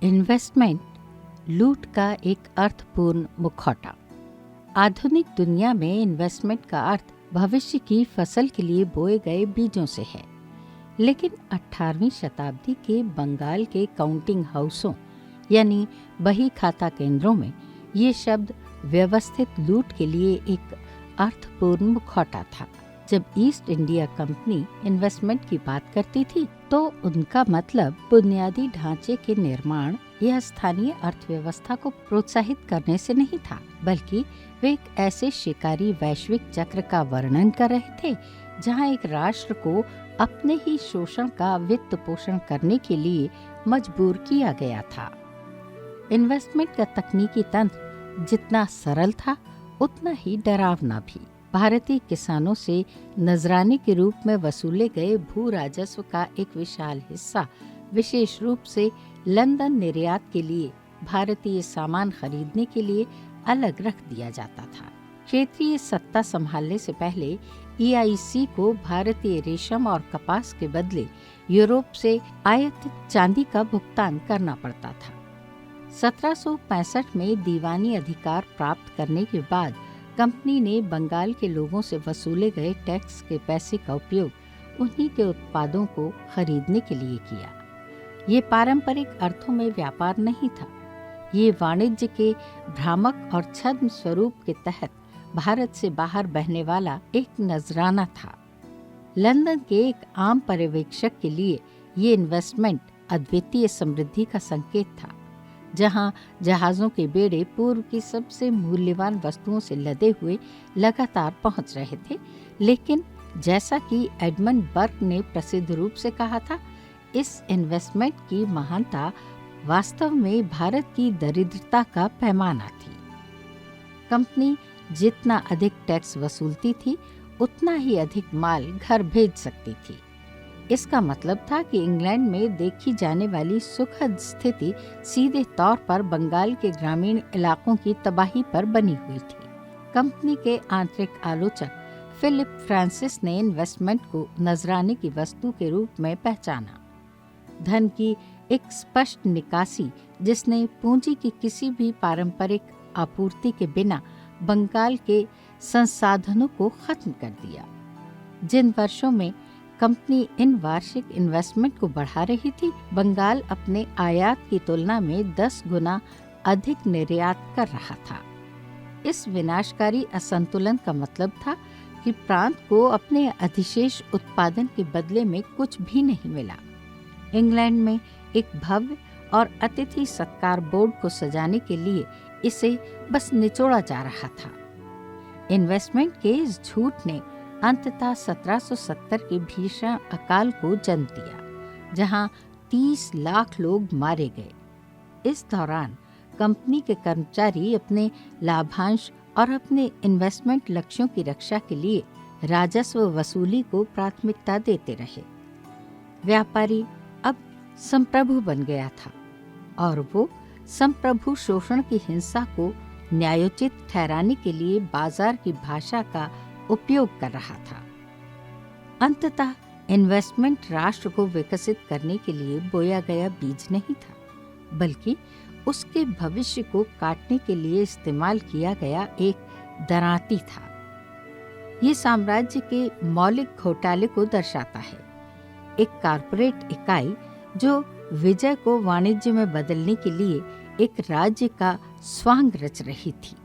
Investment लूट का एक अर्थपूर्ण मुखौटा। आधुनिक दुनिया में इन्वेस्टमेंट का अर्थ भविष्य की फसल के लिए बोए गए बीजों से है, लेकिन 18वीं शताब्दी के बंगाल के काउंटिंग हाउसों यानी बही खाता केंद्रों में ये शब्द व्यवस्थित लूट के लिए एक अर्थपूर्ण मुखौटा था। जब ईस्ट इंडिया कंपनी इन्वेस्टमेंट की बात करती थी तो उनका मतलब बुनियादी ढांचे के निर्माण या स्थानीय अर्थव्यवस्था को प्रोत्साहित करने से नहीं था, बल्कि वे एक ऐसे शिकारी वैश्विक चक्र का वर्णन कर रहे थे जहां एक राष्ट्र को अपने ही शोषण का वित्त पोषण करने के लिए मजबूर किया गया था। इन्वेस्टमेंट का तकनीकी तंत्र जितना सरल था उतना ही डरावना भी। भारतीय किसानों से नजराने के रूप में वसूले गए भू राजस्व का एक विशाल हिस्सा विशेष रूप से लंदन निर्यात के लिए भारतीय सामान खरीदने के लिए अलग रख दिया जाता था। क्षेत्रीय सत्ता संभालने से पहले EIC को भारतीय रेशम और कपास के बदले यूरोप से आयातित चांदी का भुगतान करना पड़ता था। 1765 में दीवानी अधिकार प्राप्त करने के बाद कंपनी ने बंगाल के लोगों से वसूले गए टैक्स के पैसे का उपयोग उन्हीं के उत्पादों को खरीदने के लिए किया। ये पारंपरिक अर्थों में व्यापार नहीं था, ये वाणिज्य के भ्रामक और छद्म स्वरूप के तहत भारत से बाहर बहने वाला एक नजराना था। लंदन के एक आम पर्यवेक्षक के लिए ये इन्वेस्टमेंट अद्वितीय समृद्धि का संकेत था, जहां जहाजों के बेड़े पूर्व की सबसे मूल्यवान वस्तुओं से लदे हुए लगातार पहुंच रहे थे। लेकिन जैसा कि एडमंड बर्क ने प्रसिद्ध रूप से कहा था, इस इन्वेस्टमेंट की महानता वास्तव में भारत की दरिद्रता का पैमाना थी। कंपनी जितना अधिक टैक्स वसूलती थी उतना ही अधिक माल घर भेज सकती थी। इसका मतलब था कि इंग्लैंड में देखी जाने वाली सुखद स्थिति सीधे तौर पर बंगाल के ग्रामीण इलाकों की तबाही पर बनी हुई थी। कंपनी के आंतरिक आलोचक फिलिप फ्रांसिस ने इन्वेस्टमेंट को नजराने की वस्तु के रूप में पहचाना, धन की एक स्पष्ट निकासी जिसने पूंजी की किसी भी पारंपरिक आपूर्ति के बिना बंगाल के संसाधनों को खत्म कर दिया। जिन वर्षों में कंपनी इन वार्षिक इन्वेस्टमेंट को बढ़ा रही थी, बंगाल अपने आयात की तुलना में 10 गुना अधिक निर्यात कर रहा था। इस विनाशकारी असंतुलन का मतलब था कि प्रांत को अपने अधिशेष उत्पादन के बदले में कुछ भी नहीं मिला। इंग्लैंड में एक भव्य और अतिथि सत्कार बोर्ड को सजाने के लिए इसे बस निचोड़ा जा रहा था। इन्वेस्टमेंट के इस झूठ ने अंततः 1770 के भीषण अकाल को जन्म दिया, जहां 30 लाख लोग मारे गए। इस दौरान कंपनी के कर्मचारी अपने लाभांश और अपने इन्वेस्टमेंट लक्ष्यों की रक्षा के लिए राजस्व वसूली को प्राथमिकता देते रहे। व्यापारी अब संप्रभु बन गया था और वो संप्रभु शोषण की हिंसा को न्यायोचित ठहराने के लिए बाजार की भाषा का उपयोग कर रहा था। अंततः इन्वेस्टमेंट राष्ट्र को विकसित करने के लिए बोया गया बीज नहीं था, बल्कि उसके भविष्य को काटने के लिए इस्तेमाल किया गया एक दरांती था। ये साम्राज्य के मौलिक घोटाले को दर्शाता है, एक कारपोरेट इकाई जो विजय को वाणिज्य में बदलने के लिए एक राज्य का स्वांग रच रही थी।